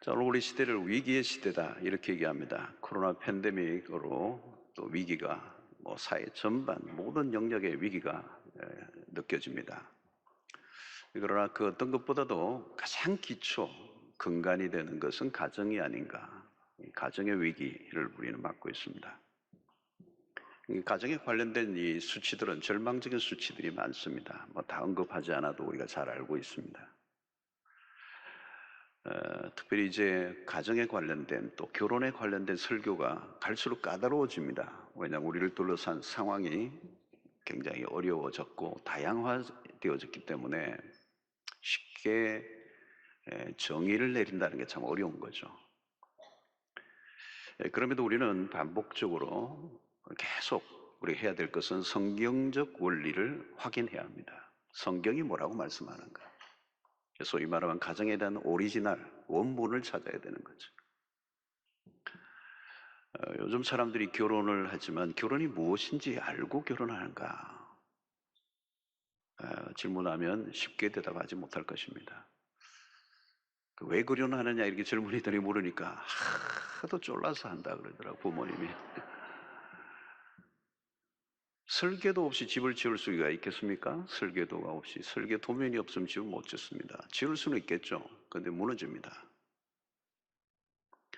자, 오늘 우리 시대를 위기의 시대다 이렇게 얘기합니다. 코로나 팬데믹으로 또 위기가 사회 전반 모든 영역의 위기가 느껴집니다. 그러나 그 어떤 것보다도 가장 기초 근간이 되는 것은 가정이 아닌가. 이 가정의 위기를 우리는 맞고 있습니다. 이 가정에 관련된 이 수치들은 절망적인 수치들이 많습니다. 다 언급하지 않아도 우리가 잘 알고 있습니다. 특별히 이제 가정에 관련된 또 결혼에 관련된 설교가 갈수록 까다로워집니다. 왜냐하면 우리를 둘러싼 상황이 굉장히 어려워졌고 다양화되어졌기 때문에 쉽게 정의를 내린다는 게 참 어려운 거죠. 그럼에도 우리는 반복적으로 계속 우리가 해야 될 것은 성경적 원리를 확인해야 합니다. 성경이 뭐라고 말씀하는가. 소위 말하면 가정에 대한 오리지널, 원본을 찾아야 되는 거죠. 요즘 사람들이 결혼을 하지만 결혼이 무엇인지 알고 결혼하는가? 질문하면 쉽게 대답하지 못할 것입니다. 왜 결혼하느냐 이렇게 젊은이들이 물으니까 하도 졸라서 한다 그러더라고 부모님이. 설계도 없이 집을 지을 수가 있겠습니까? 설계도가 없이. 설계 도면이 없으면 집을 못 짓습니다. 지을 수는 있겠죠. 그런데 무너집니다.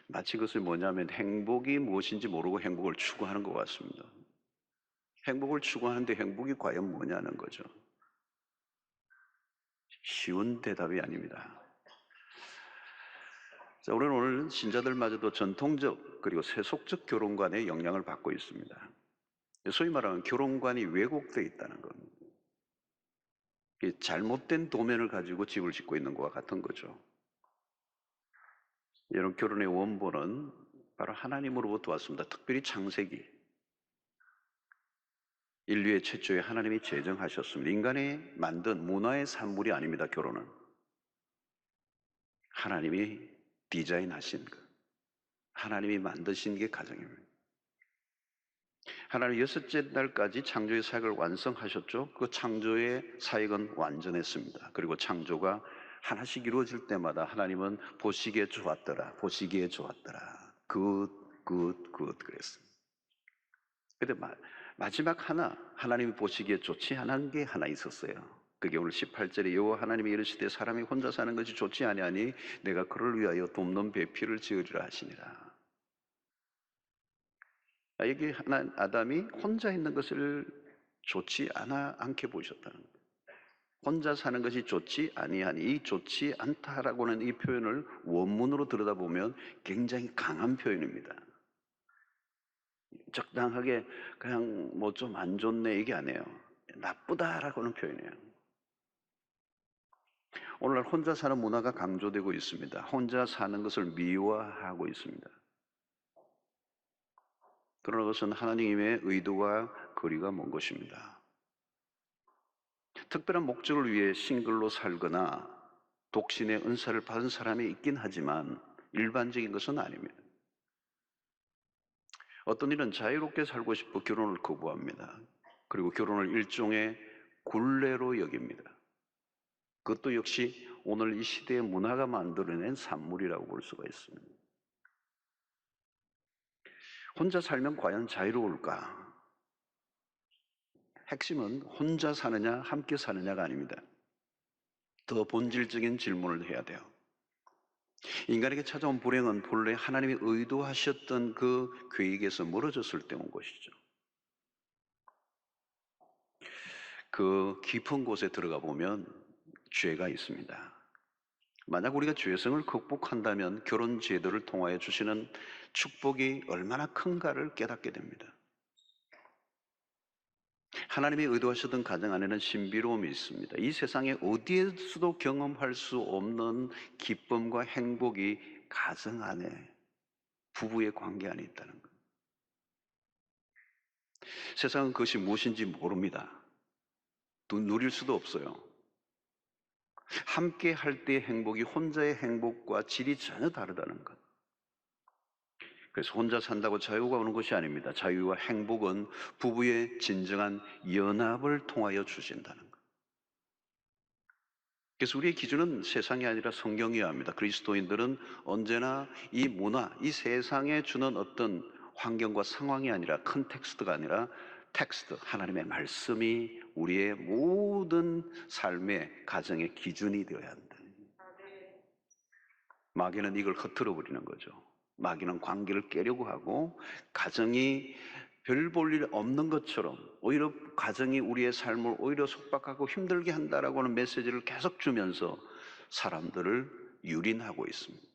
마치 그것이 뭐냐면 행복이 무엇인지 모르고 행복을 추구하는 것 같습니다. 행복을 추구하는데 행복이 과연 뭐냐는 거죠. 쉬운 대답이 아닙니다. 자, 우리는 오늘 신자들마저도 전통적 그리고 세속적 결혼관의 영향을 받고 있습니다. 소위 말하면 결혼관이 왜곡되어 있다는 겁니다. 잘못된 도면을 가지고 집을 짓고 있는 것과 같은 거죠. 여러분, 결혼의 원본은 바로 하나님으로부터 왔습니다. 특별히 창세기. 인류의 최초에 하나님이 제정하셨습니다. 인간이 만든 문화의 산물이 아닙니다, 결혼은. 하나님이 디자인하신 것. 하나님이 만드신 게 가정입니다. 하나님 여섯째 날까지 창조의 사역을 완성하셨죠. 그 창조의 사역은 완전했습니다. 그리고 창조가 하나씩 이루어질 때마다 하나님은 보시기에 좋았더라. 보시기에 좋았더라. 그랬습니다. 근데 마지막 하나님이 보시기에 좋지 않은 게 하나 있었어요. 그게 오늘 18절에 여호와 하나님이 이르시되 사람이 혼자 사는 것이 좋지 아니하니 내가 그를 위하여 돕는 배필을 지으리라 하시니라. 여기 아담이 혼자 있는 것을 좋지 않게 보셨다는 거예요. 혼자 사는 것이 좋지 아니하니, 이 좋지 않다라고는 이 표현을 원문으로 들여다보면 굉장히 강한 표현입니다. 적당하게 그냥 좀 안 좋네 이게 아니에요. 나쁘다라고는 표현이에요. 오늘날 혼자 사는 문화가 강조되고 있습니다. 혼자 사는 것을 미화하고 있습니다. 그러나 그것은 하나님의 의도와 거리가 먼 것입니다. 특별한 목적을 위해 싱글로 살거나 독신의 은사를 받은 사람이 있긴 하지만 일반적인 것은 아닙니다. 어떤 이는 자유롭게 살고 싶어 결혼을 거부합니다. 그리고 결혼을 일종의 굴레로 여깁니다. 그것도 역시 오늘 이 시대의 문화가 만들어낸 산물이라고 볼 수가 있습니다. 혼자 살면 과연 자유로울까? 핵심은 혼자 사느냐 함께 사느냐가 아닙니다. 더 본질적인 질문을 해야 돼요. 인간에게 찾아온 불행은 본래 하나님이 의도하셨던 그 계획에서 멀어졌을 때 온 것이죠. 그 깊은 곳에 들어가 보면 죄가 있습니다. 만약 우리가 죄성을 극복한다면 결혼 제도를 통하여 주시는 축복이 얼마나 큰가를 깨닫게 됩니다. 하나님이 의도하셨던 가정 안에는 신비로움이 있습니다. 이 세상에 어디에서도 경험할 수 없는 기쁨과 행복이 가정 안에, 부부의 관계 안에 있다는 것. 세상은 그것이 무엇인지 모릅니다. 또 누릴 수도 없어요. 함께 할 때의 행복이 혼자의 행복과 질이 전혀 다르다는 것. 그래서 혼자 산다고 자유가 오는 것이 아닙니다. 자유와 행복은 부부의 진정한 연합을 통하여 주신다는 것. 그래서 우리의 기준은 세상이 아니라 성경이어야 합니다. 그리스도인들은 언제나 이 문화, 이 세상에 주는 어떤 환경과 상황이 아니라 컨텍스트가 아니라 텍스트, 하나님의 말씀이 우리의 모든 삶의 가정의 기준이 되어야 한다. 마귀는 이걸 흐트러 버리는 거죠. 마귀는 관계를 깨려고 하고 가정이 별 볼 일 없는 것처럼 오히려 가정이 우리의 삶을 오히려 속박하고 힘들게 한다라고 하는 메시지를 계속 주면서 사람들을 유린하고 있습니다.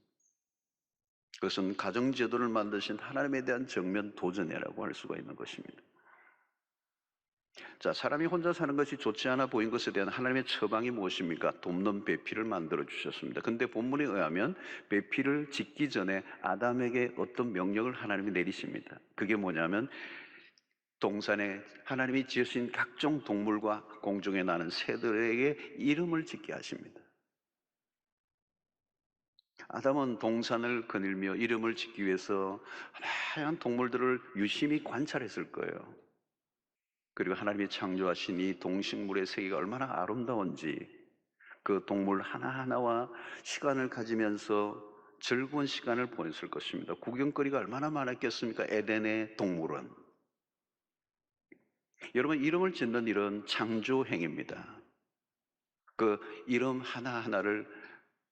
그것은 가정제도를 만드신 하나님에 대한 정면 도전이라고 할 수가 있는 것입니다. 자, 사람이 혼자 사는 것이 좋지 않아 보인 것에 대한 하나님의 처방이 무엇입니까? 돕는 배필을 만들어 주셨습니다. 근데 본문에 의하면 배필을 짓기 전에 아담에게 어떤 명령을 하나님이 내리십니다. 그게 뭐냐면 동산에 하나님이 지으신 각종 동물과 공중에 나는 새들에게 이름을 짓게 하십니다. 아담은 동산을 거닐며 이름을 짓기 위해서 다양한 동물들을 유심히 관찰했을 거예요. 그리고 하나님이 창조하신 이 동식물의 세계가 얼마나 아름다운지 그 동물 하나하나와 시간을 가지면서 즐거운 시간을 보냈을 것입니다. 구경거리가 얼마나 많았겠습니까? 에덴의 동물은. 여러분, 이름을 짓는 일은 창조 행위입니다. 그 이름 하나하나를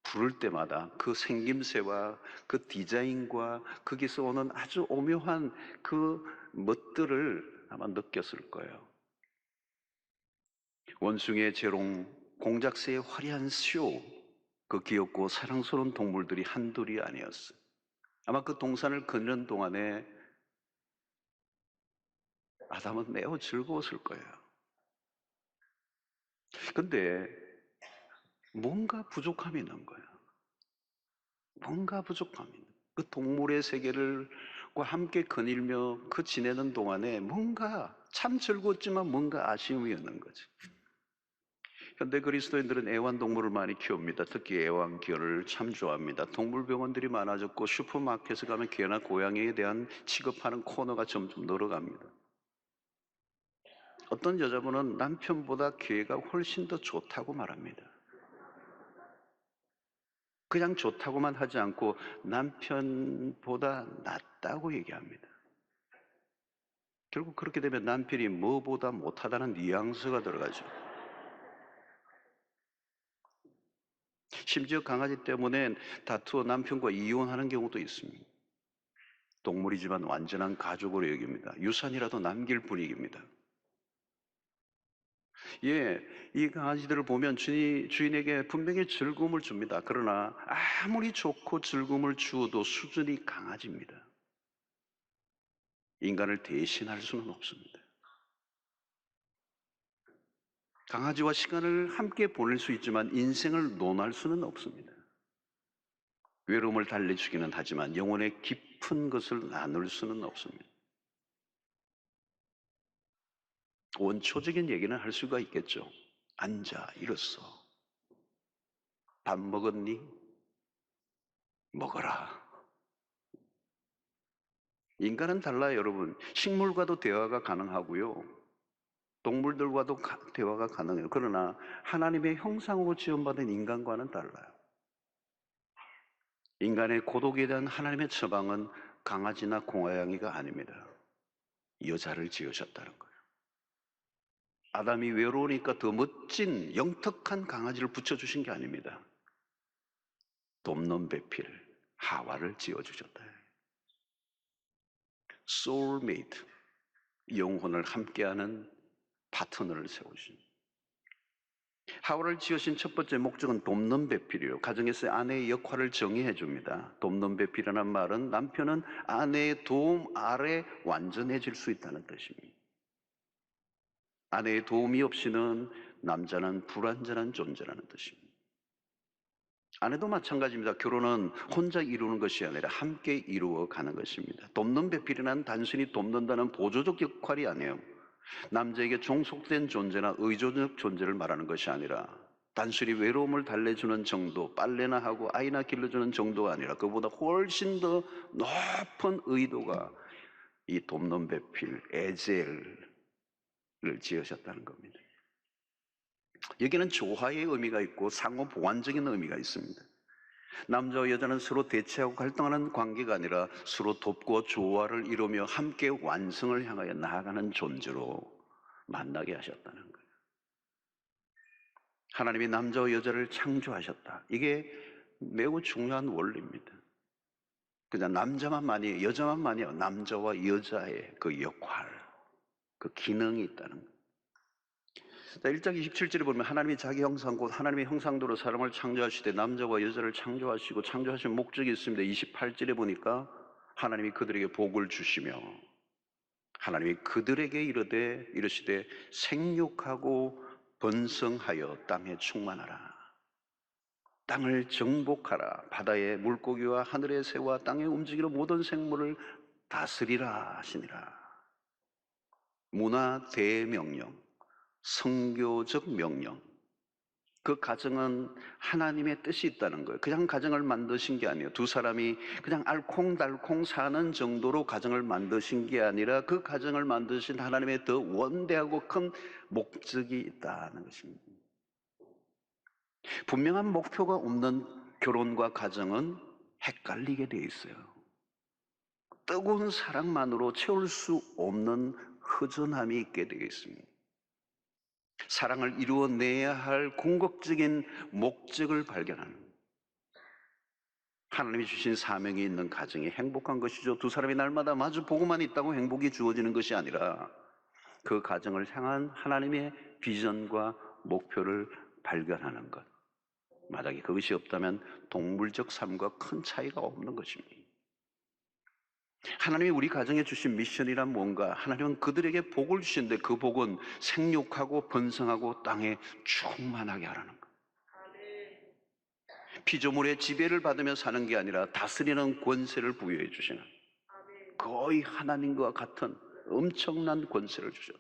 부를 때마다 그 생김새와 그 디자인과 거기서 오는 아주 오묘한 그 멋들을 아마 느꼈을 거예요. 원숭이의 재롱, 공작새의 화려한 쇼, 그 귀엽고 사랑스러운 동물들이 한둘이 아니었어요. 아마 그 동산을 걷는 동안에 아담은 매우 즐거웠을 거예요. 근데 뭔가 부족함이 있는 거예요. 뭔가 부족함이 있는 거예요. 그 동물의 세계를과 함께 거닐며 그 지내는 동안에 뭔가 참 즐거웠지만 뭔가 아쉬움이 있는 거죠. 현대 그리스도인들은 애완동물을 많이 키웁니다. 특히 애완견을 참 좋아합니다. 동물병원들이 많아졌고 슈퍼마켓에 가면 개나 고양이에 대한 취급하는 코너가 점점 늘어갑니다. 어떤 여자분은 남편보다 개가 훨씬 더 좋다고 말합니다. 그냥 좋다고만 하지 않고 남편보다 낫다고 얘기합니다. 결국 그렇게 되면 남편이 뭐보다 못하다는 뉘앙스가 들어가죠. 심지어 강아지 때문에 다투어 남편과 이혼하는 경우도 있습니다. 동물이지만 완전한 가족으로 여깁니다. 유산이라도 남길 분위기입니다. 예, 이 강아지들을 보면 주인에게 분명히 즐거움을 줍니다. 그러나 아무리 좋고 즐거움을 주어도 수준이 강아지입니다. 인간을 대신할 수는 없습니다. 강아지와 시간을 함께 보낼 수 있지만 인생을 논할 수는 없습니다. 외로움을 달래주기는 하지만 영혼의 깊은 것을 나눌 수는 없습니다. 원초적인 얘기는 할 수가 있겠죠. 앉아, 일었어. 밥 먹었니? 먹어라. 인간은 달라요, 여러분. 식물과도 대화가 가능하고요. 동물들과도 대화가 가능해요. 그러나 하나님의 형상으로 지원받은 인간과는 달라요. 인간의 고독에 대한 하나님의 처방은 강아지나 고양이가 아닙니다. 여자를 지으셨다는 거예요. 아담이 외로우니까 더 멋진 영특한 강아지를 붙여주신 게 아닙니다. 돕는 배필, 하와를 지어주셨다. 소울메이트, 영혼을 함께하는 파트너를 세우신. 하와를 지으신 첫 번째 목적은 돕는 배필이에요. 가정에서 아내의 역할을 정의해 줍니다. 돕는 배필이라는 말은 남편은 아내의 도움 아래 완전해질 수 있다는 뜻입니다. 아내의 도움이 없이는 남자는 불완전한 존재라는 뜻입니다. 아내도 마찬가지입니다. 결혼은 혼자 이루는 것이 아니라 함께 이루어가는 것입니다. 돕는 배필이란 단순히 돕는다는 보조적 역할이 아니에요. 남자에게 종속된 존재나 의존적 존재를 말하는 것이 아니라 단순히 외로움을 달래주는 정도, 빨래나 하고 아이나 길러주는 정도가 아니라 그보다 훨씬 더 높은 의도가 이 돕는 배필, 에젤을 지으셨다는 겁니다. 여기는 조화의 의미가 있고 상호 보완적인 의미가 있습니다. 남자와 여자는 서로 대치하고 갈등하는 관계가 아니라 서로 돕고 조화를 이루며 함께 완성을 향하여 나아가는 존재로 만나게 하셨다는 거예요. 하나님이 남자와 여자를 창조하셨다. 이게 매우 중요한 원리입니다. 그냥 남자만만이, 여자만만이 남자와 여자의 그 역할, 그 기능이 있다는 거예요. 1장 27절에 보면 하나님이 자기 형상 곧 하나님의 형상대로 사람을 창조하시되 남자와 여자를 창조하시고 창조하신 목적이 있습니다. 28절에 보니까 하나님이 그들에게 복을 주시며 하나님이 그들에게 이르시되 생육하고 번성하여 땅에 충만하라. 땅을 정복하라. 바다의 물고기와 하늘의 새와 땅에 움직이는 모든 생물을 다스리라 하시니라. 문화 대명령, 성교적 명령. 그 가정은 하나님의 뜻이 있다는 거예요. 그냥 가정을 만드신 게 아니에요. 두 사람이 그냥 알콩달콩 사는 정도로 가정을 만드신 게 아니라 그 가정을 만드신 하나님의 더 원대하고 큰 목적이 있다는 것입니다. 분명한 목표가 없는 결혼과 가정은 헷갈리게 돼 있어요. 뜨거운 사랑만으로 채울 수 없는 허전함이 있게 되어 있습니다. 사랑을 이루어내야 할 궁극적인 목적을 발견하는, 하나님이 주신 사명이 있는 가정이 행복한 것이죠. 두 사람이 날마다 마주 보고만 있다고 행복이 주어지는 것이 아니라 그 가정을 향한 하나님의 비전과 목표를 발견하는 것. 만약에 그것이 없다면 동물적 삶과 큰 차이가 없는 것입니다. 하나님이 우리 가정에 주신 미션이란 뭔가? 하나님은 그들에게 복을 주시는데 그 복은 생육하고 번성하고 땅에 충만하게 하라는 거예요. 피조물의 지배를 받으며 사는 게 아니라 다스리는 권세를 부여해 주시는, 거의 하나님과 같은 엄청난 권세를 주셨다.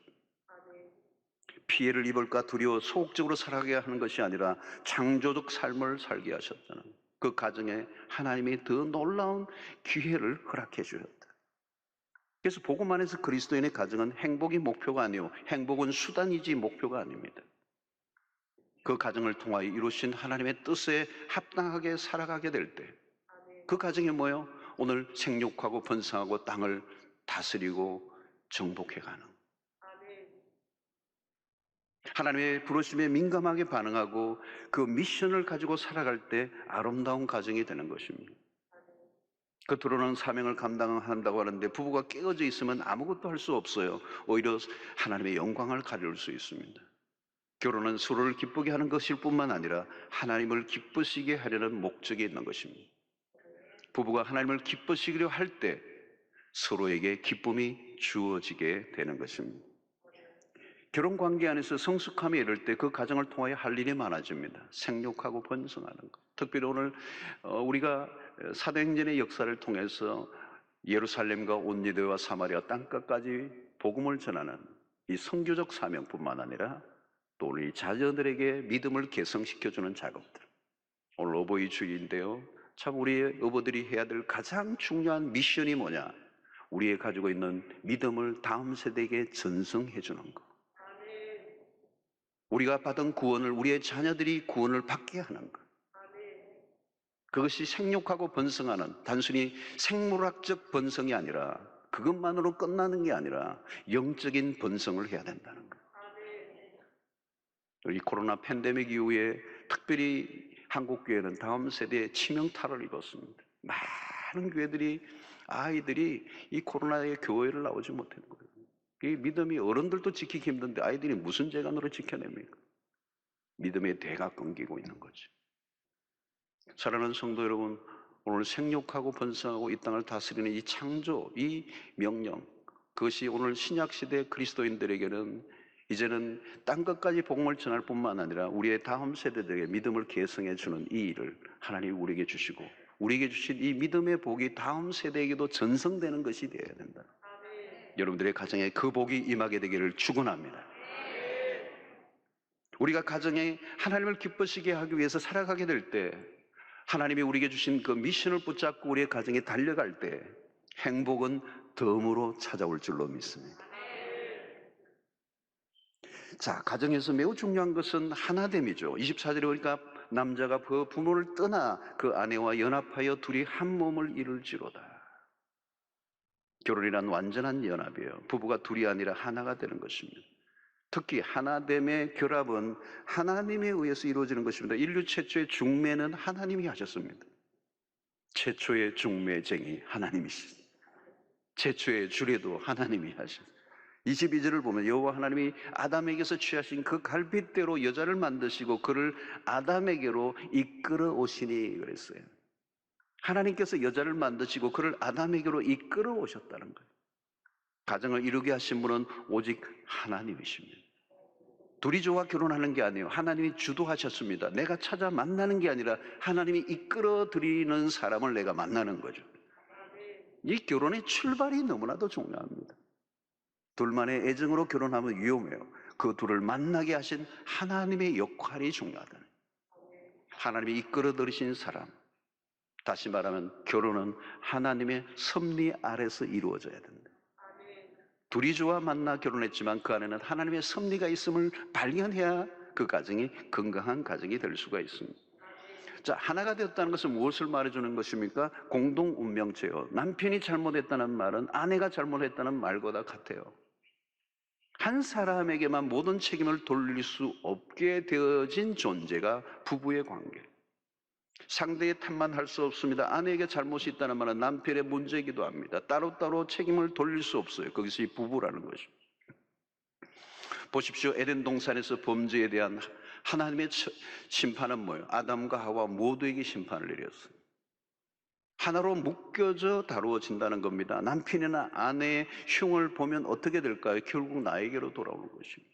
피해를 입을까 두려워 소극적으로 살아가게 하는 것이 아니라 창조적 삶을 살게 하셨다는, 그 가정에 하나님이 더 놀라운 기회를 허락해 주셨다. 그래서 복음 안에서 그리스도인의 가정은 행복이 목표가 아니요, 행복은 수단이지 목표가 아닙니다. 그 가정을 통하여 이루신 하나님의 뜻에 합당하게 살아가게 될 때 그 가정이 뭐예요? 오늘 생육하고 번성하고 땅을 다스리고 정복해가는, 하나님의 부르심에 민감하게 반응하고 그 미션을 가지고 살아갈 때 아름다운 가정이 되는 것입니다. 겉으로는 사명을 감당한다고 하는데 부부가 깨어져 있으면 아무것도 할 수 없어요. 오히려 하나님의 영광을 가릴 수 있습니다. 결혼은 서로를 기쁘게 하는 것일 뿐만 아니라 하나님을 기쁘시게 하려는 목적이 있는 것입니다. 부부가 하나님을 기쁘시기로 할 때 서로에게 기쁨이 주어지게 되는 것입니다. 결혼관계 안에서 성숙함에 이를 때 그 가정을 통하여 할 일이 많아집니다. 생육하고 번성하는 것. 특별히 오늘 우리가 사도행전의 역사를 통해서 예루살렘과 온 유대와 사마리아 땅끝까지 복음을 전하는 이 선교적 사명뿐만 아니라 또 우리 자녀들에게 믿음을 개성시켜주는 작업들. 오늘 어버이 주일인데요, 참 우리의 어버들이 해야 될 가장 중요한 미션이 뭐냐? 우리의 가지고 있는 믿음을 다음 세대에게 전승해 주는 것. 우리가 받은 구원을 우리의 자녀들이 구원을 받게 하는 것. 그것이 생육하고 번성하는 단순히 생물학적 번성이 아니라, 그것만으로 끝나는 게 아니라 영적인 번성을 해야 된다는 거예요. 이 코로나 팬데믹 이후에 특별히 한국교회는 다음 세대에 치명타를 입었습니다. 많은 교회들이, 아이들이 이 코로나에 교회를 나오지 못한 거예요. 이 믿음이, 어른들도 지키기 힘든데 아이들이 무슨 재간으로 지켜냅니까? 믿음의 대가 끊기고 있는 거죠. 사랑하는 성도 여러분, 오늘 생육하고 번성하고 이 땅을 다스리는 이 창조, 이 명령, 그것이 오늘 신약시대 그리스도인들에게는 이제는 땅끝까지 복음을 전할 뿐만 아니라 우리의 다음 세대들에게 믿음을 계승해 주는 이 일을 하나님이 우리에게 주시고, 우리에게 주신 이 믿음의 복이 다음 세대에게도 전승되는 것이 되어야 된다. 여러분들의 가정에 그 복이 임하게 되기를 축원합니다. 우리가 가정에 하나님을 기쁘시게 하기 위해서 살아가게 될 때, 하나님이 우리에게 주신 그 미션을 붙잡고 우리의 가정에 달려갈 때 행복은 덤으로 찾아올 줄로 믿습니다. 자, 가정에서 매우 중요한 것은 하나됨이죠. 24절에 보니까 남자가 그 부모를 떠나 그 아내와 연합하여 둘이 한 몸을 이룰지로다. 결혼이란 완전한 연합이에요. 부부가 둘이 아니라 하나가 되는 것입니다. 특히 하나됨의 결합은 하나님에 의해서 이루어지는 것입니다. 인류 최초의 중매는 하나님이 하셨습니다. 최초의 중매쟁이 하나님이시죠. 최초의 주례도 하나님이 하셨어요. 22절을 보면 여호와 하나님이 아담에게서 취하신 그 갈빗대로 여자를 만드시고 그를 아담에게로 이끌어 오시니 그랬어요. 하나님께서 여자를 만드시고 그를 아담에게로 이끌어 오셨다는 거예요. 가정을 이루게 하신 분은 오직 하나님이십니다. 둘이 좋아 결혼하는 게 아니에요. 하나님이 주도하셨습니다. 내가 찾아 만나는 게 아니라 하나님이 이끌어 드리는 사람을 내가 만나는 거죠. 이 결혼의 출발이 너무나도 중요합니다. 둘만의 애정으로 결혼하면 위험해요. 그 둘을 만나게 하신 하나님의 역할이 중요하다. 하나님이 이끌어 들이신 사람. 다시 말하면 결혼은 하나님의 섭리 아래서 이루어져야 된다. 둘이 좋아 만나 결혼했지만 그 안에는 하나님의 섭리가 있음을 발견해야 그 가정이 건강한 가정이 될 수가 있습니다. 자, 하나가 되었다는 것은 무엇을 말해주는 것입니까? 공동 운명체요. 남편이 잘못했다는 말은 아내가 잘못했다는 말보다 같아요. 한 사람에게만 모든 책임을 돌릴 수 없게 되어진 존재가 부부의 관계. 상대의 탓만 할 수 없습니다. 아내에게 잘못이 있다는 말은 남편의 문제이기도 합니다. 따로따로 책임을 돌릴 수 없어요. 거기서 이 부부라는 것입니다. 보십시오. 에덴 동산에서 범죄에 대한 하나님의 심판은 뭐예요? 아담과 하와 모두에게 심판을 내렸어요. 하나로 묶여져 다루어진다는 겁니다. 남편이나 아내의 흉을 보면 어떻게 될까요? 결국 나에게로 돌아오는 것입니다.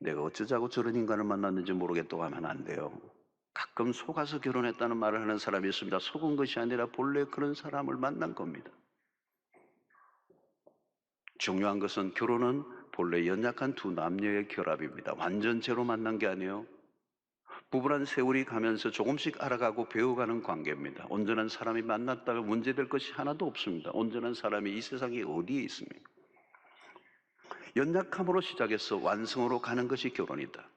내가 어쩌자고 저런 인간을 만났는지 모르겠다고 하면 안 돼요. 가끔 속아서 결혼했다는 말을 하는 사람이 있습니다. 속은 것이 아니라 본래 그런 사람을 만난 겁니다. 중요한 것은 결혼은 본래 연약한 두 남녀의 결합입니다. 완전체로 만난 게 아니에요. 부부란 세월이 가면서 조금씩 알아가고 배워가는 관계입니다. 온전한 사람이 만났다가 문제될 것이 하나도 없습니다. 온전한 사람이 이 세상에 어디에 있습니까? 연약함으로 시작해서 완성으로 가는 것이 결혼이다.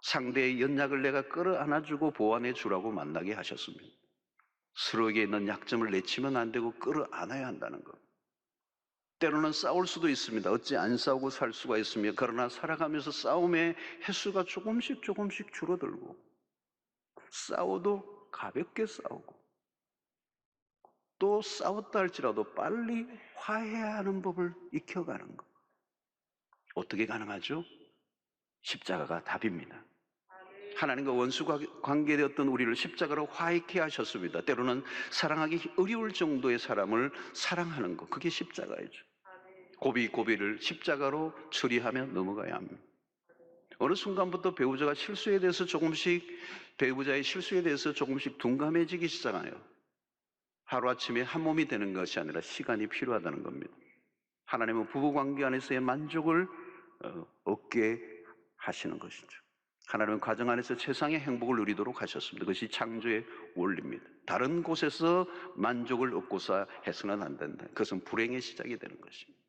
상대의 연약을 내가 끌어안아주고 보완해 주라고 만나게 하셨습니다. 서로에게 있는 약점을 내치면 안 되고 끌어안아야 한다는 것. 때로는 싸울 수도 있습니다. 어찌 안 싸우고 살 수가 있으며, 그러나 살아가면서 싸움의 횟수가 조금씩 줄어들고, 싸워도 가볍게 싸우고, 또 싸웠다 할지라도 빨리 화해하는 법을 익혀가는 것. 어떻게 가능하죠? 십자가가 답입니다. 하나님과 원수 관계되었던 우리를 십자가로 화해케 하셨습니다. 때로는 사랑하기 어려울 정도의 사람을 사랑하는 것, 그게 십자가이죠. 고비를 십자가로 처리하며 넘어가야 합니다. 어느 순간부터 배우자의 실수에 대해서 조금씩 둔감해지기 시작해요. 하루아침에 한 몸이 되는 것이 아니라 시간이 필요하다는 겁니다. 하나님은 부부관계 안에서의 만족을 얻게 하시는 것이죠. 하나님은 가정 안에서 최상의 행복을 누리도록 하셨습니다. 그것이 창조의 원리입니다. 다른 곳에서 만족을 얻고자 해서는 안 된다. 그것은 불행의 시작이 되는 것입니다.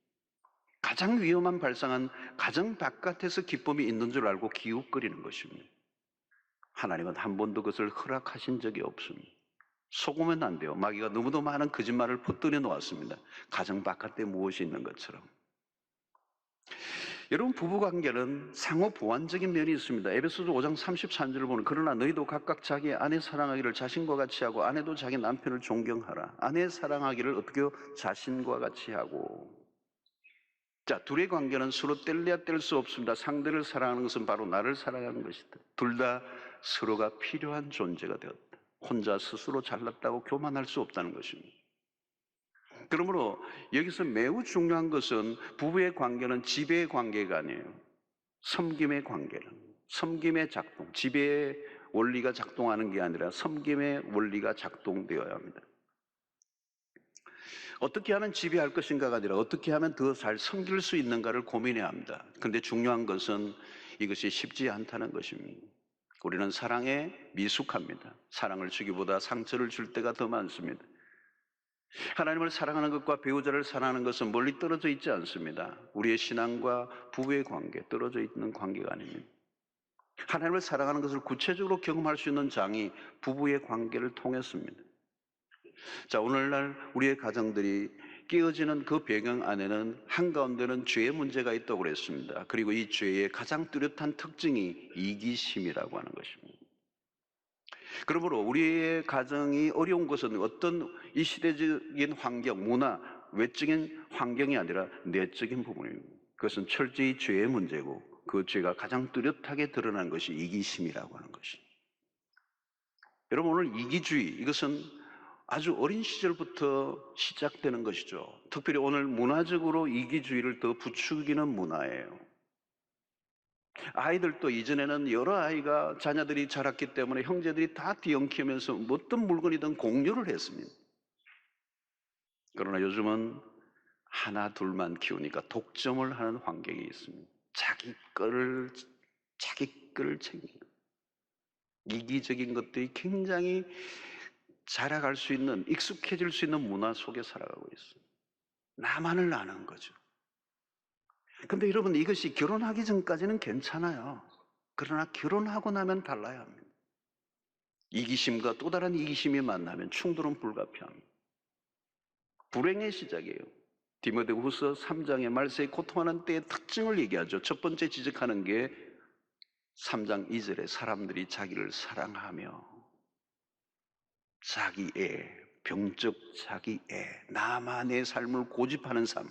가장 위험한 발상은 가정 바깥에서 기쁨이 있는 줄 알고 기웃거리는 것입니다. 하나님은 한 번도 그것을 허락하신 적이 없습니다. 속으면 안 돼요. 마귀가 너무도 많은 거짓말을 퍼뜨려 놓았습니다. 가정 바깥에 무엇이 있는 것처럼. 여러분, 부부관계는 상호 보완적인 면이 있습니다. 에베소서 5장 33절을 보면, 그러나 너희도 각각 자기 아내 사랑하기를 자신과 같이 하고 아내도 자기 남편을 존경하라. 아내 사랑하기를 어떻게 자신과 같이 하고. 자, 둘의 관계는 서로 뗄래야 뗄 수 없습니다. 상대를 사랑하는 것은 바로 나를 사랑하는 것이다. 둘 다 서로가 필요한 존재가 되었다. 혼자 스스로 잘났다고 교만할 수 없다는 것입니다. 그러므로 여기서 매우 중요한 것은 부부의 관계는 지배의 관계가 아니에요. 섬김의 관계는, 섬김의 작동, 지배의 원리가 작동하는 게 아니라 섬김의 원리가 작동되어야 합니다. 어떻게 하면 지배할 것인가가 아니라 어떻게 하면 더 잘 섬길 수 있는가를 고민해야 합니다. 그런데 중요한 것은 이것이 쉽지 않다는 것입니다. 우리는 사랑에 미숙합니다. 사랑을 주기보다 상처를 줄 때가 더 많습니다. 하나님을 사랑하는 것과 배우자를 사랑하는 것은 멀리 떨어져 있지 않습니다. 우리의 신앙과 부부의 관계, 떨어져 있는 관계가 아닙니다. 하나님을 사랑하는 것을 구체적으로 경험할 수 있는 장이 부부의 관계를 통했습니다. 자, 오늘날 우리의 가정들이 깨어지는 그 배경 안에는 한가운데는 죄의 문제가 있다고 그랬습니다. 그리고 이 죄의 가장 뚜렷한 특징이 이기심이라고 하는 것입니다. 그러므로 우리의 가정이 어려운 것은 어떤 이 시대적인 환경, 문화, 외적인 환경이 아니라 내적인 부분입니다. 그것은 철저히 죄의 문제고 그 죄가 가장 뚜렷하게 드러난 것이 이기심이라고 하는 것입니다. 여러분, 오늘 이기주의, 이것은 아주 어린 시절부터 시작되는 것이죠. 특별히 오늘 문화적으로 이기주의를 더 부추기는 문화예요. 아이들도 이전에는 여러 아이가 자녀들이 자랐기 때문에 형제들이 다 뒤엉키면서 어떤 물건이든 공유를 했습니다. 그러나 요즘은 하나 둘만 키우니까 독점을 하는 환경이 있습니다. 자기 거를 챙기는 이기적인 것들이 굉장히 자라갈 수 있는, 익숙해질 수 있는 문화 속에 살아가고 있어요. 나만을 아는 거죠. 근데 여러분, 이것이 결혼하기 전까지는 괜찮아요. 그러나 결혼하고 나면 달라야 합니다. 이기심과 또 다른 이기심이 만나면 충돌은 불가피합니다. 불행의 시작이에요. 디모데후서 3장의 말세에 고통하는 때의 특징을 얘기하죠. 첫 번째 지적하는 게 3장 2절에 사람들이 자기를 사랑하며 자기애, 병적 자기애, 나만의 삶을 고집하는 삶.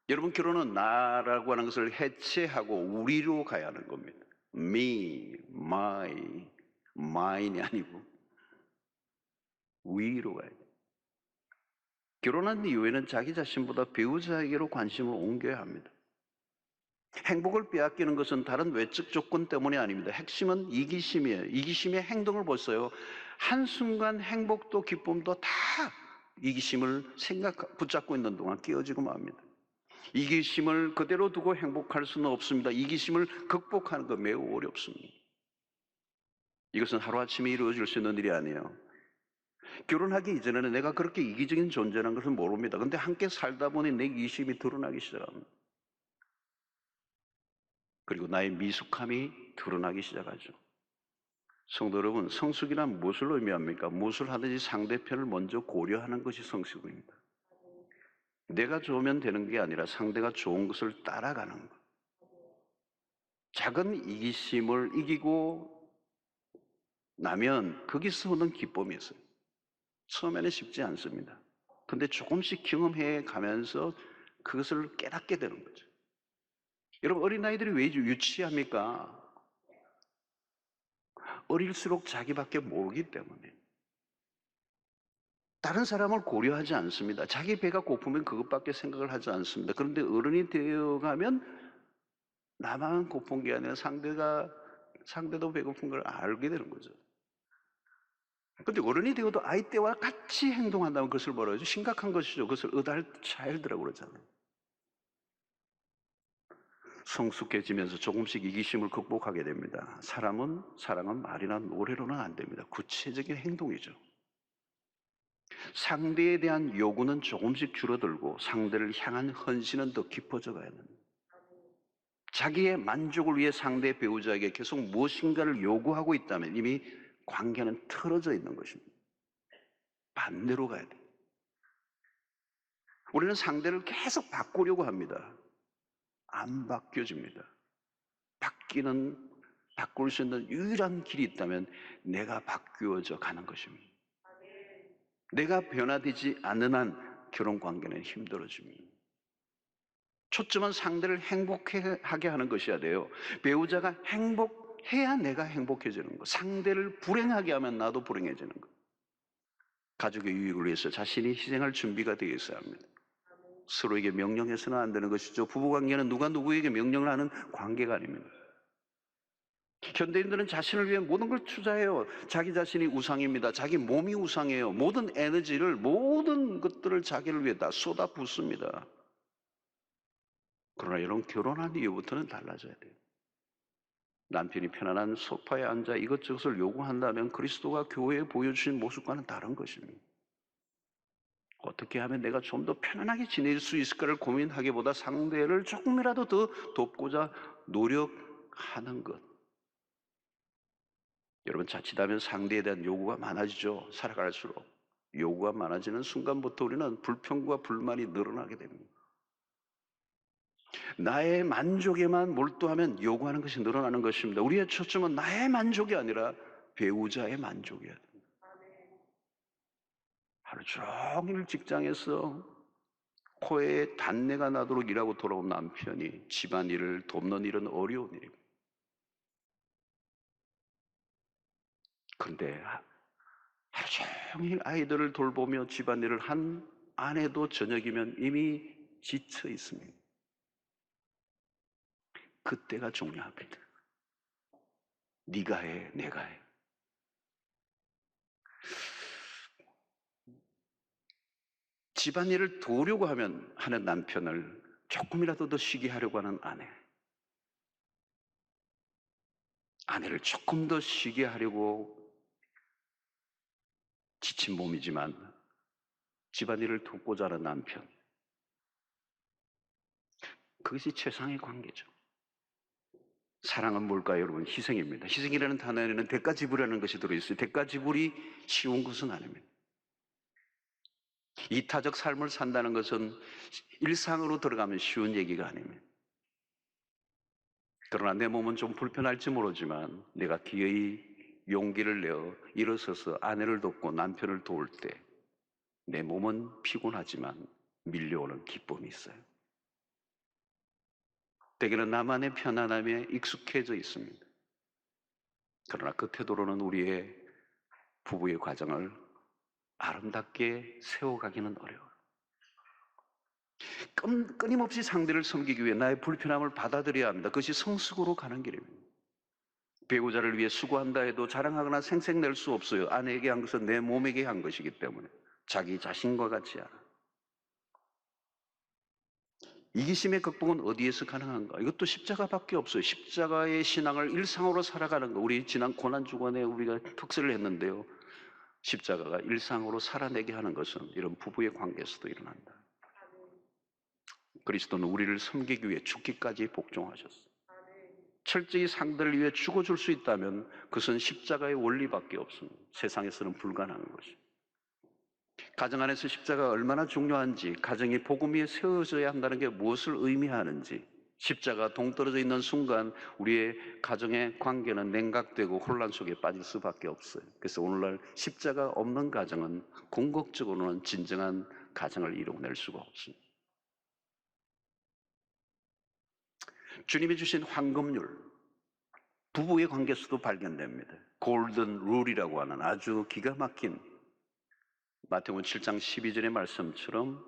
여러분, 결혼은 나라고 하는 것을 해체하고 우리로 가야 하는 겁니다. me, my, mine이 아니고 we로 가야 돼요. 결혼한 이후에는 자기 자신보다 배우자에게로 관심을 옮겨야 합니다. 행복을 빼앗기는 것은 다른 외적 조건 때문이 아닙니다. 핵심은 이기심이에요. 이기심의 행동을 보세요. 한순간 행복도 기쁨도 다 이기심을 붙잡고 있는 동안 깨어지고 맙니다. 이기심을 그대로 두고 행복할 수는 없습니다. 이기심을 극복하는 거 매우 어렵습니다. 이것은 하루아침에 이루어질 수 있는 일이 아니에요. 결혼하기 이전에는 내가 그렇게 이기적인 존재라는 것을 모릅니다. 근데 함께 살다 보니 내 이기심이 드러나기 시작합니다. 그리고 나의 미숙함이 드러나기 시작하죠. 성도 여러분, 성숙이란 무엇을 의미합니까? 무엇을 하든지 상대편을 먼저 고려하는 것이 성숙입니다. 내가 좋으면 되는 게 아니라 상대가 좋은 것을 따라가는 것. 작은 이기심을 이기고 나면 거기서 오는 기쁨이 있어요. 처음에는 쉽지 않습니다. 근데 조금씩 경험해 가면서 그것을 깨닫게 되는 거죠. 여러분, 어린아이들이 왜 유치합니까? 어릴수록 자기밖에 모르기 때문에. 다른 사람을 고려하지 않습니다. 자기 배가 고프면 그것밖에 생각을 하지 않습니다. 그런데 어른이 되어가면 나만 고픈 게 아니라 상대도 배고픈 걸 알게 되는 거죠. 그런데 어른이 되어도 아이 때와 같이 행동한다면 그것을 뭐라 하죠? 심각한 것이죠. 그것을 어덜트 차일드라고 그러잖아요. 성숙해지면서 조금씩 이기심을 극복하게 됩니다. 사랑은 말이나 노래로는 안 됩니다. 구체적인 행동이죠. 상대에 대한 요구는 조금씩 줄어들고 상대를 향한 헌신은 더 깊어져 가야 됩니다. 자기의 만족을 위해 상대 배우자에게 계속 무엇인가를 요구하고 있다면 이미 관계는 틀어져 있는 것입니다. 반대로 가야 돼요. 우리는 상대를 계속 바꾸려고 합니다. 안 바뀌어집니다. 바꿀 수 있는 유일한 길이 있다면 내가 바뀌어져 가는 것입니다. 내가 변화되지 않는 한 결혼 관계는 힘들어집니다. 초점은 상대를 행복하게 하는 것이어야 돼요. 배우자가 행복해야 내가 행복해지는 거. 상대를 불행하게 하면 나도 불행해지는 거. 가족의 유익을 위해서 자신이 희생할 준비가 되어 있어야 합니다. 서로에게 명령해서는 안 되는 것이죠. 부부관계는 누가 누구에게 명령을 하는 관계가 아닙니다. 현대인들은 자신을 위해 모든 걸 투자해요. 자기 자신이 우상입니다. 자기 몸이 우상이에요. 모든 에너지를, 모든 것들을 자기를 위해 다 쏟아붓습니다. 그러나 여러분, 결혼한 이후부터는 달라져야 돼요. 남편이 편안한 소파에 앉아 이것저것을 요구한다면 그리스도가 교회에 보여주신 모습과는 다른 것입니다. 어떻게 하면 내가 좀 더 편안하게 지낼 수 있을까를 고민하기보다 상대를 조금이라도 더 돕고자 노력하는 것. 여러분, 자칫하면 상대에 대한 요구가 많아지죠. 살아갈수록. 요구가 많아지는 순간부터 우리는 불평과 불만이 늘어나게 됩니다. 나의 만족에만 몰두하면 요구하는 것이 늘어나는 것입니다. 우리의 초점은 나의 만족이 아니라 배우자의 만족이어야 됩니다. 하루 종일 직장에서 코에 단내가 나도록 일하고 돌아온 남편이 집안일을 돕는 일은 어려운 일입니다. 그런데 하루 종일 아이들을 돌보며 집안일을 한 아내도 저녁이면 이미 지쳐 있습니다. 그때가 중요합니다. 네가 해, 내가 해. 집안일을 도우려고 하는 남편을 조금이라도 더 쉬게 하려고 하는 아내를 조금 더 쉬게 하려고 지친 몸이지만 집안일을 돕고자 하는 남편, 그것이 최상의 관계죠. 사랑은 뭘까요, 여러분? 희생입니다. 희생이라는 단어에는 대가 지불이라는 것이 들어있어요. 대가 지불이 쉬운 것은 아닙니다. 이타적 삶을 산다는 것은 일상으로 들어가면 쉬운 얘기가 아닙니다. 그러나 내 몸은 좀 불편할지 모르지만 내가 기어이 용기를 내어 일어서서 아내를 돕고 남편을 도울 때 내 몸은 피곤하지만 밀려오는 기쁨이 있어요. 대개는 나만의 편안함에 익숙해져 있습니다. 그러나 그 태도로는 우리의 부부의 과정을 아름답게 세워가기는 어려워요. 끊임없이 상대를 섬기기 위해 나의 불편함을 받아들여야 합니다. 그것이 성숙으로 가는 길입니다. 배우자를 위해 수고한다 해도 자랑하거나 생색낼 수 없어요. 아내에게 한 것은 내 몸에게 한 것이기 때문에 자기 자신과 같지 않아. 이기심의 극복은 어디에서 가능한가? 이것도 십자가밖에 없어요. 십자가의 신앙을 일상으로 살아가는 거. 우리 지난 고난주간에 우리가 특설을 했는데요. 십자가가 일상으로 살아내게 하는 것은 이런 부부의 관계에서도 일어난다. 그리스도는 우리를 섬기기 위해 죽기까지 복종하셨어요. 철저히 상대를 위해 죽어줄 수 있다면 그것은 십자가의 원리밖에 없습니다. 세상에서는 불가능한 것이. 가정 안에서 십자가가 얼마나 중요한지, 가정이 복음 위에 세워져야 한다는 게 무엇을 의미하는지, 십자가 동떨어져 있는 순간 우리의 가정의 관계는 냉각되고 혼란 속에 빠질 수밖에 없어요. 그래서 오늘날 십자가 없는 가정은 궁극적으로는 진정한 가정을 이루어낼 수가 없습니다. 주님이 주신 황금률, 부부의 관계에서도 발견됩니다. 골든 룰이라고 하는 아주 기가 막힌 마태복음 7장 12절의 말씀처럼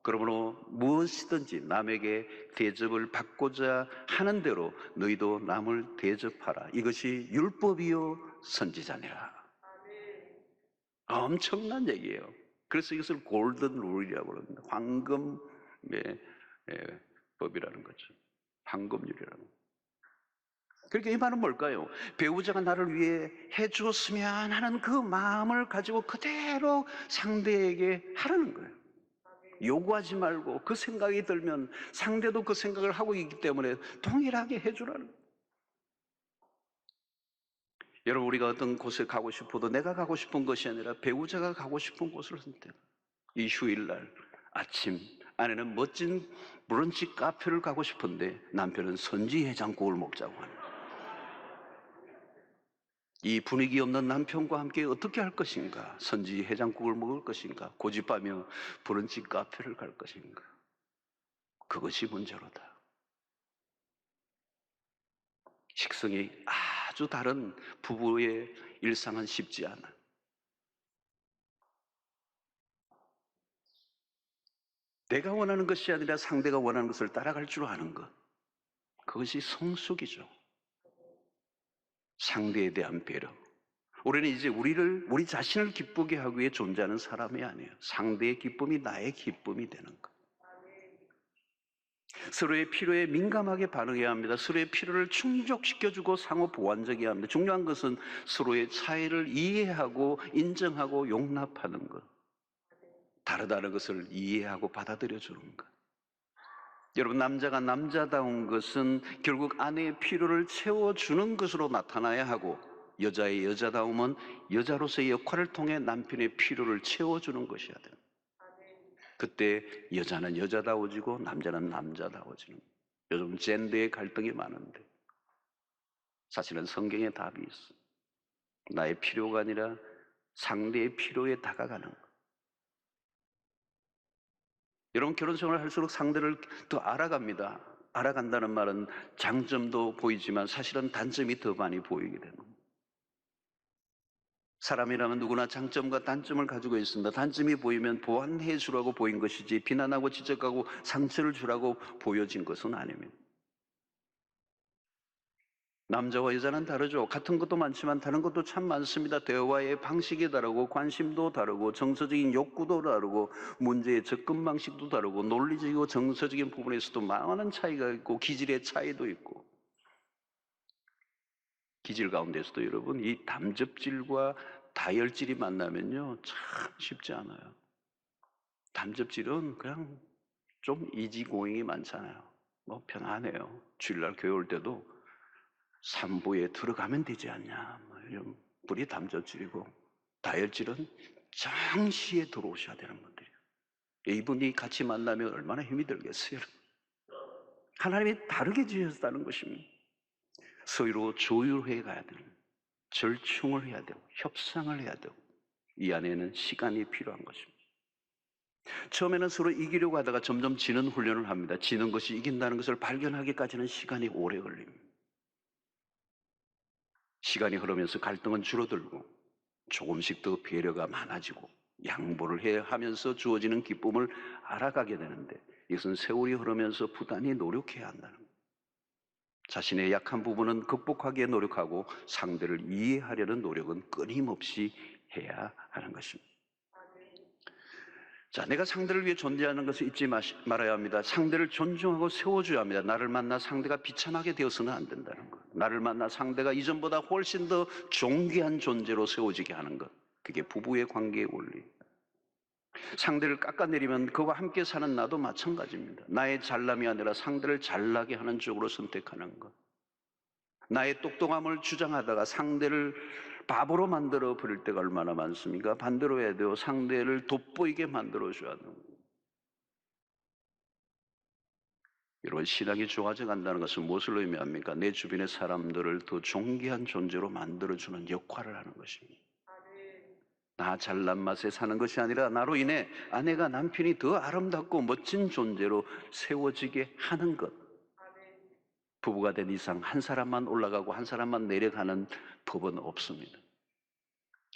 그러므로 무엇이든지 남에게 대접을 받고자 하는 대로 너희도 남을 대접하라. 이것이 율법이요 선지자니라. 엄청난 얘기예요. 그래서 이것을 골든 룰이라고 합니다. 황금의 법이라는 거죠. 황금률이라는 거죠. 그러니까 이 말은 뭘까요? 배우자가 나를 위해 해주었으면 하는 그 마음을 가지고 그대로 상대에게 하라는 거예요. 요구하지 말고 그 생각이 들면 상대도 그 생각을 하고 있기 때문에 동일하게 해주라는 거예요. 여러분, 우리가 어떤 곳에 가고 싶어도 내가 가고 싶은 것이 아니라 배우자가 가고 싶은 곳을 선택. 이 휴일날 아침 아내는 멋진 브런치 카페를 가고 싶은데 남편은 선지 해장국을 먹자고 하는 거예요. 이 분위기 없는 남편과 함께 어떻게 할 것인가? 선지 해장국을 먹을 것인가? 고집하며 브런치 카페를 갈 것인가? 그것이 문제로다. 식성이 아주 다른 부부의 일상은 쉽지 않아. 내가 원하는 것이 아니라 상대가 원하는 것을 따라갈 줄 아는 것. 그것이 성숙이죠. 상대에 대한 배려. 우리는 이제 우리 자신을 기쁘게 하기 위해 존재하는 사람이 아니에요. 상대의 기쁨이 나의 기쁨이 되는 것. 서로의 필요에 민감하게 반응해야 합니다. 서로의 필요를 충족시켜주고 상호 보완적이어야 합니다. 중요한 것은 서로의 차이를 이해하고 인정하고 용납하는 것. 다르다는 것을 이해하고 받아들여 주는 것. 여러분, 남자가 남자다운 것은 결국 아내의 필요를 채워주는 것으로 나타나야 하고, 여자의 여자다움은 여자로서의 역할을 통해 남편의 필요를 채워주는 것이어야 돼요. 그때 여자는 여자다워지고 남자는 남자다워지는 거예요. 요즘 젠더의 갈등이 많은데 사실은 성경에 답이 있어. 나의 필요가 아니라 상대의 필요에 다가가는 것. 여러분, 결혼 생활을 할수록 상대를 더 알아갑니다. 알아간다는 말은 장점도 보이지만 사실은 단점이 더 많이 보이게 되는 거예요. 사람이라면 누구나 장점과 단점을 가지고 있습니다. 단점이 보이면 보완해 주라고 보인 것이지 비난하고 지적하고 상처를 주라고 보여진 것은 아닙니다. 남자와 여자는 다르죠. 같은 것도 많지만 다른 것도 참 많습니다. 대화의 방식이 다르고 관심도 다르고 정서적인 욕구도 다르고 문제의 접근 방식도 다르고 논리적이고 정서적인 부분에서도 많은 차이가 있고 기질의 차이도 있고, 기질 가운데서도 여러분 이 담즙질과 다혈질이 만나면요 참 쉽지 않아요. 담즙질은 그냥 좀 이지고잉이 많잖아요. 뭐 편안해요. 주일날 교회 올 때도 산부에 들어가면 되지 않냐, 뭐 이런 불이 담즙질이고, 다혈질은 정시에 들어오셔야 되는 분들이에요. 이분이 같이 만나면 얼마나 힘이 들겠어요. 하나님이 다르게 지으셨다는 것입니다. 서로 조율해 가야 되는, 절충을 해야 되고 협상을 해야 되고, 이 안에는 시간이 필요한 것입니다. 처음에는 서로 이기려고 하다가 점점 지는 훈련을 합니다. 지는 것이 이긴다는 것을 발견하기까지는 시간이 오래 걸립니다. 시간이 흐르면서 갈등은 줄어들고 조금씩 더 배려가 많아지고 양보를 해야 하면서 주어지는 기쁨을 알아가게 되는데, 이것은 세월이 흐르면서 부단히 노력해야 한다는 거예요. 자신의 약한 부분은 극복하기에 노력하고 상대를 이해하려는 노력은 끊임없이 해야 하는 것입니다. 자, 내가 상대를 위해 존재하는 것을 잊지 말아야 합니다. 상대를 존중하고 세워줘야 합니다. 나를 만나 상대가 비참하게 되어서는 안 된다는 것. 나를 만나 상대가 이전보다 훨씬 더 존귀한 존재로 세워지게 하는 것. 그게 부부의 관계의 원리. 상대를 깎아내리면 그와 함께 사는 나도 마찬가지입니다. 나의 잘남이 아니라 상대를 잘나게 하는 쪽으로 선택하는 것. 나의 똑똑함을 주장하다가 상대를 바보로 만들어 버릴 때가 얼마나 많습니까? 반대로 해야 돼요. 상대를 돋보이게 만들어줘야 돼요. 이런 신앙이 좋아져 간다는 것은 무엇을 의미합니까? 내 주변의 사람들을 더 존귀한 존재로 만들어주는 역할을 하는 것입니다. 나 잘난 맛에 사는 것이 아니라 나로 인해 아내가 남편이 더 아름답고 멋진 존재로 세워지게 하는 것. 부부가 된 이상 한 사람만 올라가고 한 사람만 내려가는 법은 없습니다.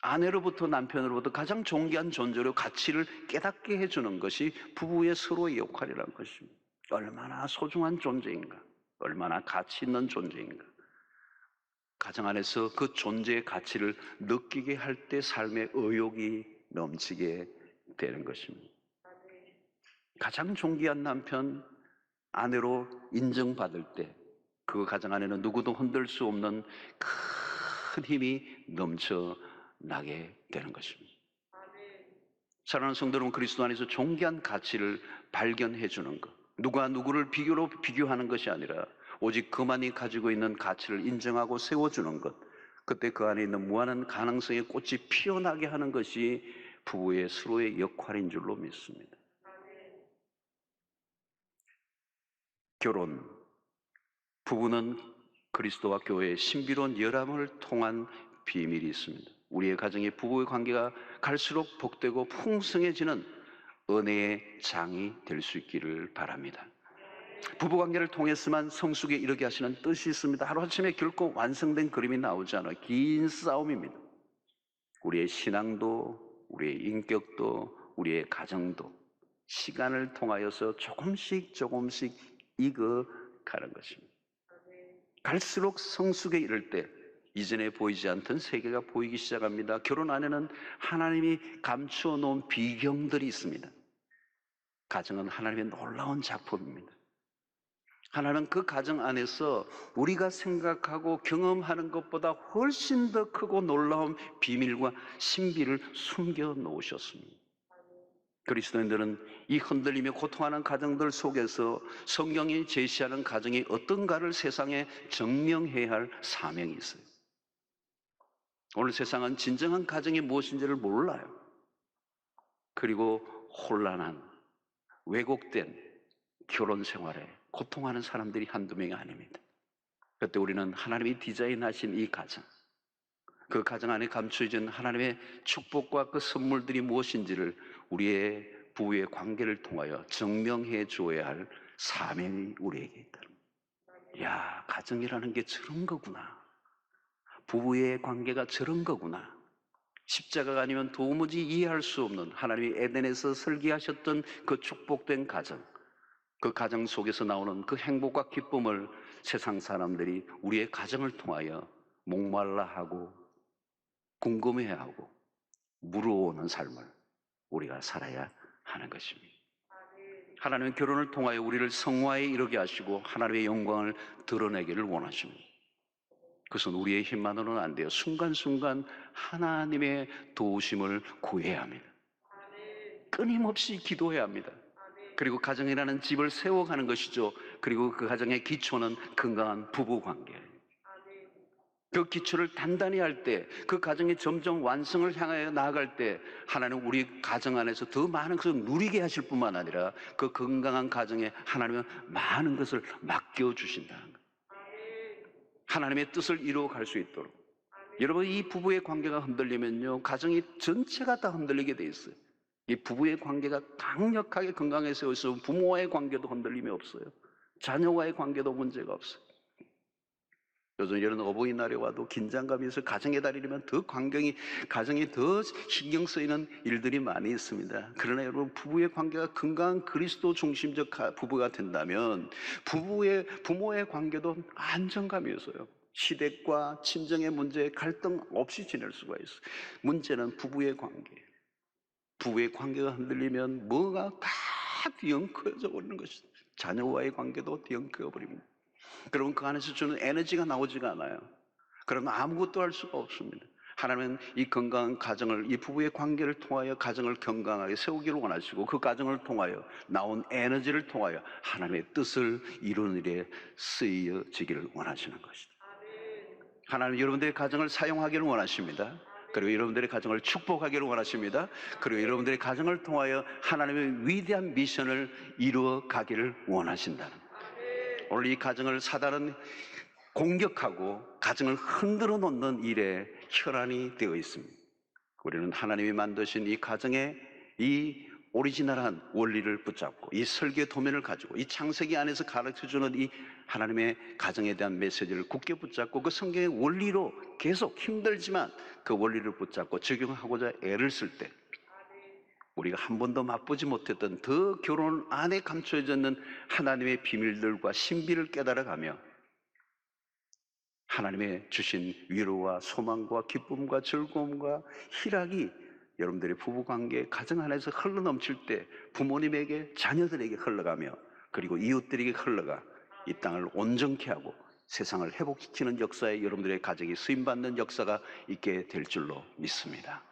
아내로부터 남편으로부터 가장 존귀한 존재로 가치를 깨닫게 해주는 것이 부부의 서로의 역할이라는 것입니다. 얼마나 소중한 존재인가, 얼마나 가치 있는 존재인가. 가정 안에서 그 존재의 가치를 느끼게 할 때 삶의 의욕이 넘치게 되는 것입니다. 가장 존귀한 남편, 아내로 인정받을 때 그 가정 안에는 누구도 흔들 수 없는 큰 힘이 넘쳐나게 되는 것입니다. 사랑하는 성도 여러분, 그리스도 안에서 존귀한 가치를 발견해 주는 것, 누가 누구를 비교하는 것이 아니라 오직 그만이 가지고 있는 가치를 인정하고 세워주는 것, 그때 그 안에 있는 무한한 가능성의 꽃이 피어나게 하는 것이 부부의 서로의 역할인 줄로 믿습니다. 결혼, 부부는 그리스도와 교회의 신비로운 열합을 통한 비밀이 있습니다. 우리의 가정의 부부의 관계가 갈수록 복되고 풍성해지는 은혜의 장이 될 수 있기를 바랍니다. 부부관계를 통해서만 성숙에 이르게 하시는 뜻이 있습니다. 하루아침에 결코 완성된 그림이 나오지 않아요. 긴 싸움입니다. 우리의 신앙도, 우리의 인격도, 우리의 가정도 시간을 통하여서 조금씩 익어가는 것입니다. 갈수록 성숙에 이를 때 이전에 보이지 않던 세계가 보이기 시작합니다. 결혼 안에는 하나님이 감추어 놓은 비경들이 있습니다. 가정은 하나님의 놀라운 작품입니다. 하나님은 그 가정 안에서 우리가 생각하고 경험하는 것보다 훨씬 더 크고 놀라운 비밀과 신비를 숨겨 놓으셨습니다. 그리스도인들은 이 흔들리며 고통하는 가정들 속에서 성경이 제시하는 가정이 어떤가를 세상에 증명해야 할 사명이 있어요. 오늘 세상은 진정한 가정이 무엇인지를 몰라요. 그리고 혼란한, 왜곡된 결혼 생활에 고통하는 사람들이 한두 명이 아닙니다. 그때 우리는 하나님이 디자인하신 이 가정, 그 가정 안에 감추어진 하나님의 축복과 그 선물들이 무엇인지를 우리의 부부의 관계를 통하여 증명해 줘야 할 사명이 우리에게 있다. 야, 가정이라는 게 저런 거구나. 부부의 관계가 저런 거구나. 십자가가 아니면 도무지 이해할 수 없는 하나님이 에덴에서 설계하셨던 그 축복된 가정, 그 가정 속에서 나오는 그 행복과 기쁨을 세상 사람들이 우리의 가정을 통하여 목말라 하고 궁금해하고 물어오는 삶을 우리가 살아야 하는 것입니다. 하나님은 결혼을 통하여 우리를 성화에 이르게 하시고 하나님의 영광을 드러내기를 원하십니다. 그것은 우리의 힘만으로는 안 돼요. 순간순간 하나님의 도우심을 구해야 합니다. 끊임없이 기도해야 합니다. 그리고 가정이라는 집을 세워가는 것이죠. 그리고 그 가정의 기초는 건강한 부부관계예요. 그 기초를 단단히 할 때, 그 가정이 점점 완성을 향하여 나아갈 때 하나님은 우리 가정 안에서 더 많은 것을 누리게 하실 뿐만 아니라 그 건강한 가정에 하나님은 많은 것을 맡겨주신다는 거예요. 하나님의 뜻을 이루어갈 수 있도록. 여러분, 이 부부의 관계가 흔들리면요, 가정이 전체가 다 흔들리게 돼 있어요. 이 부부의 관계가 강력하게 건강해서 있으면 부모와의 관계도 흔들림이 없어요. 자녀와의 관계도 문제가 없어요. 요즘 이런 어버이날에 와도 긴장감이 있어서 가정의 달이면 더 가정이 더 신경 쓰이는 일들이 많이 있습니다. 그러나 여러분, 부부의 관계가 건강한 그리스도 중심적 부부가 된다면 부모의 관계도 안정감이 있어요. 시댁과 친정의 문제에 갈등 없이 지낼 수가 있어요. 문제는 부부의 관계예요. 부부의 관계가 흔들리면 뭐가 다 뒤엉켜져 버리는 것이죠. 자녀와의 관계도 뒤엉켜 버립니다. 그러면 그 안에서 주는 에너지가 나오지가 않아요. 그러면 아무것도 할 수가 없습니다. 하나님은 이 건강한 가정을, 이 부부의 관계를 통하여 가정을 건강하게 세우기를 원하시고 그 가정을 통하여 나온 에너지를 통하여 하나님의 뜻을 이루는 일에 쓰여지기를 원하시는 것이다. 하나님 여러분들의 가정을 사용하기를 원하십니다. 그리고 여러분들의 가정을 축복하기를 원하십니다. 그리고 여러분들의 가정을 통하여 하나님의 위대한 미션을 이루어 가기를 원하신다는 거예요. 오늘 이 가정을 사단은 공격하고 가정을 흔들어 놓는 일에 혈안이 되어 있습니다. 우리는 하나님이 만드신 이 가정의 이 오리지널한 원리를 붙잡고 이 설계 도면을 가지고 이 창세기 안에서 가르쳐주는 이 하나님의 가정에 대한 메시지를 굳게 붙잡고 그 성경의 원리로 계속 힘들지만 그 원리를 붙잡고 적용하고자 애를 쓸 때 우리가 한 번도 맛보지 못했던 더 결혼 안에 감춰져 있는 하나님의 비밀들과 신비를 깨달아가며 하나님의 주신 위로와 소망과 기쁨과 즐거움과 희락이 여러분들의 부부관계, 가정 안에서 흘러넘칠 때 부모님에게, 자녀들에게 흘러가며 그리고 이웃들에게 흘러가 이 땅을 온전케 하고 세상을 회복시키는 역사에 여러분들의 가정이 쓰임받는 역사가 있게 될 줄로 믿습니다.